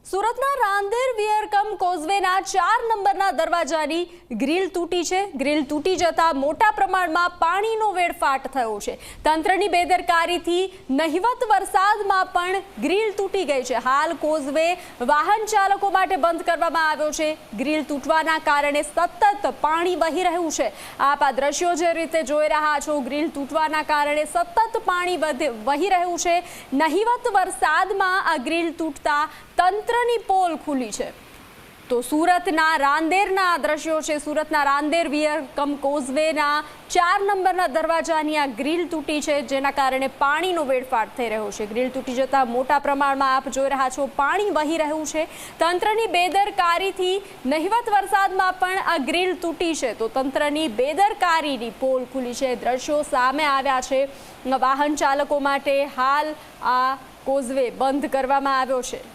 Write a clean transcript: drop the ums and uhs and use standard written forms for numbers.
સુરતના રાંદેર વિયરકમ કોઝવેના 4 નંબરના દરવાજાની ગ્રીલ તૂટી છે। ગ્રીલ તૂટી જતા મોટા પ્રમાણમાં પાણીનો વેડફાટ થયો છે। તંત્રની બેદરકારીથી નહિવત વરસાદમાં પણ ગ્રીલ તૂટી ગઈ છે। હાલ કોઝવે વાહન ચાલકો માટે બંધ કરવામાં આવ્યો છે। ગ્રીલ તૂટવાના કારણે સતત પાણી વહી રહ્યું છે। આપ આ દ્રશ્યો જે રીતે જોઈ રહ્યા છો, ગ્રીલ તૂટવાના કારણે સતત પાણી વહી રહ્યું છે। નહિવત વરસાદમાં આ ગ્રીલ તૂટતા તંત્રની પોલ ખુલી છે। તો સુરતના રાંદેરના દ્રશ્યો છે। સુરતના રાંદેર વિયરકમ કોઝવેના 4 નંબરના દરવાજાની આ ગ્રીલ તૂટી છે, જેના કારણે પાણીનો વેડફાટ થઈ રહ્યો છે। ગ્રીલ તૂટી જતા મોટા પ્રમાણમાં આપ જોઈ રહ્યા છો પાણી વહી રહ્યું છે। તંત્રની બેદરકારીથી નહિવત વરસાદમાં પણ આ ગ્રીલ તૂટી છે, તો તંત્રની બેદરકારીની પોલ ખુલી છે। દ્રશ્યો સામે આવ્યા છે। વાહન ચાલકો માટે હાલ આ કોઝવે બંધ કરવામાં આવ્યો છે।